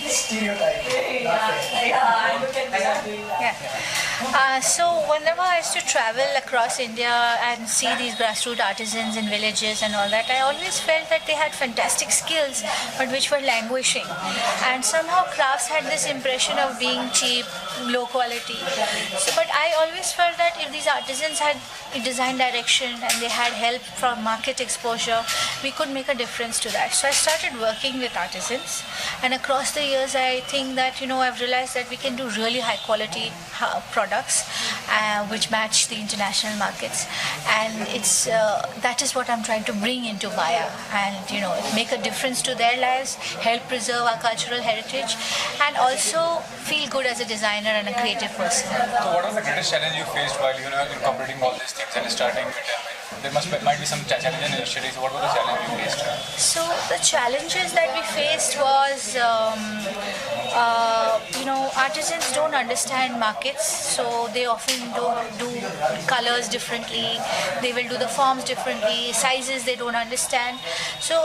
Stereotype. Yeah. So whenever I used to travel across India and see these grassroots artisans in villages and all that, I always felt that they had fantastic skills, but which were languishing. And somehow crafts had this impression of being cheap, low quality. So, but I always felt that if these artisans had a design direction and they had help from market exposure, we could make a difference to that. So I started working with artisans, and across the years I think that I've realized that we can do really high quality products which match the international markets, and it's that is what I'm trying to bring into Baya, and make a difference to their lives, help preserve our cultural heritage, and also feel good as a designer and a creative person. So what was the greatest challenge you faced while incorporating all these things and starting it? There might be some challenges initially. So what was the challenge you faced? So the challenges that we faced was, artisans don't understand markets, so they often don't do colors differently. They will do the forms differently, sizes they don't understand. So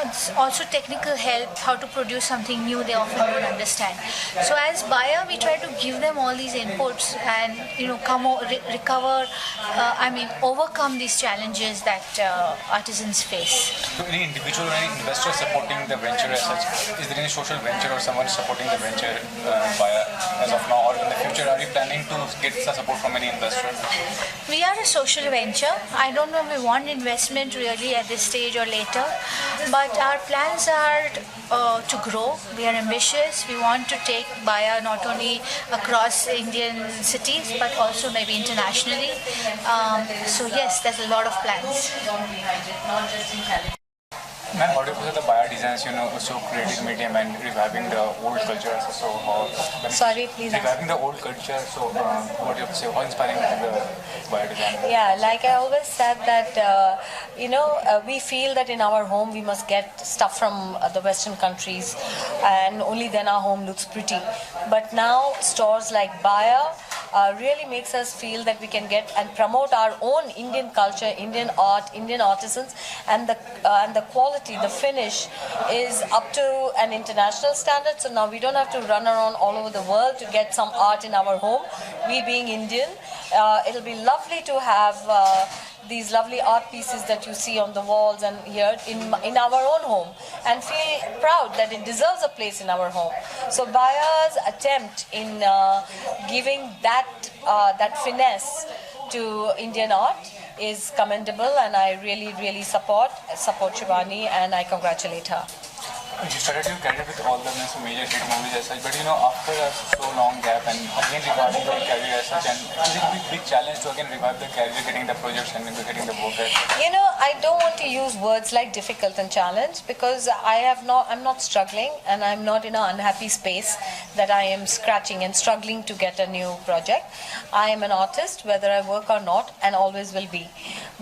it's also technical help, how to produce something new, they often don't understand. So as buyer, we try to give them all these inputs and overcome these challenges that artisans face. So any individual or any investor supporting the venture as such? Is there any social venture or someone supporting the venture as of now, or in the future are you planning to get some support from any investor? We are a social venture. I don't know if we want investment really at this stage or later, but our plans are to grow. We are ambitious. We want to take Baya not only across Indian cities but also maybe internationally. So yes, there's a lot of plans. Ma'am, how do you consider the Baya designs, so creative medium and reviving the old culture? Sorry, please. Reviving the old culture. So, what do you have to say? How inspiring is the Baya design? Yeah, like I always said that we feel that in our home we must get stuff from the Western countries, and only then our home looks pretty. But now stores like Baya really makes us feel that we can get and promote our own Indian culture, Indian art, Indian artisans, and the quality, the finish is up to an international standard. So now we don't have to run around all over the world to get some art in our home. We being Indian, it'll be lovely to have these lovely art pieces that you see on the walls and here in our own home, and feel proud that it deserves a place in our home. So Baya's attempt in giving that finesse to Indian art is commendable, and I really support Shivani, and I congratulate her. You started your career with all the major hit movies as such, but after a so long gap and again reviving your career as such, and is it a big challenge to again revive the career, getting the projects and getting the work as such? I don't want to use words like difficult and challenge, because I'm not struggling, and I'm not in an unhappy space that I am scratching and struggling to get a new project. I am an artist, whether I work or not, and always will be.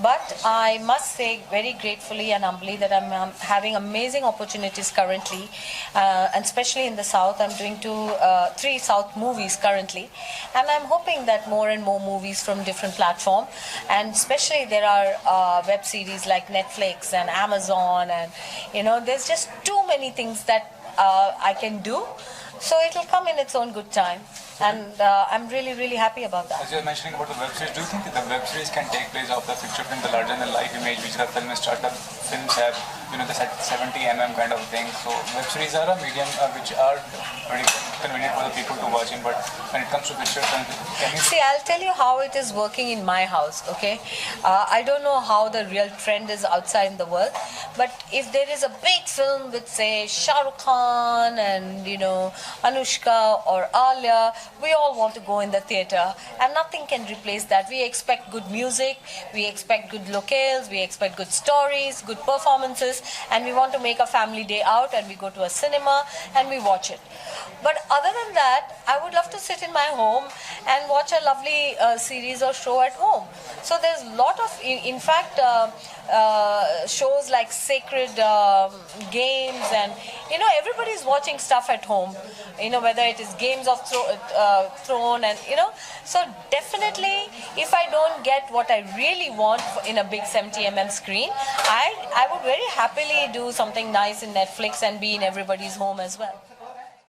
But I must say very gratefully and humbly that I'm having amazing opportunities currently, and especially in the South. I'm doing 3 South movies currently, and I'm hoping that more and more movies from different platforms, and especially there are web series like Netflix and Amazon, and there's just too many things that I can do, so it'll come in its own good time. and I'm really, really happy about that. As you were mentioning about the web series, do you think that the web series can take place of the feature film, the larger than life image which the film startup films have, the 70 kind of thing? So web series are a medium which are very convenient for the people to watch in, but when it comes to feature films, can you... See, I'll tell you how it is working in my house, okay? I don't know how the real trend is outside in the world, but if there is a big film with, say, Shah Rukh Khan and, Anushka or Alia, we all want to go in the theater, and nothing can replace that. We expect good music, we expect good locales, we expect good stories, good performances, and we want to make a family day out, and we go to a cinema and we watch it. But other than that, I would love to sit in my home and watch a lovely series or show at home. So there's a lot of, in fact, shows like Sacred Games, and everybody's watching stuff at home. Whether it is Games of Throne, and so definitely, if I don't get what I really want in a big 70 screen, I would very happily do something nice in Netflix and be in everybody's home as well.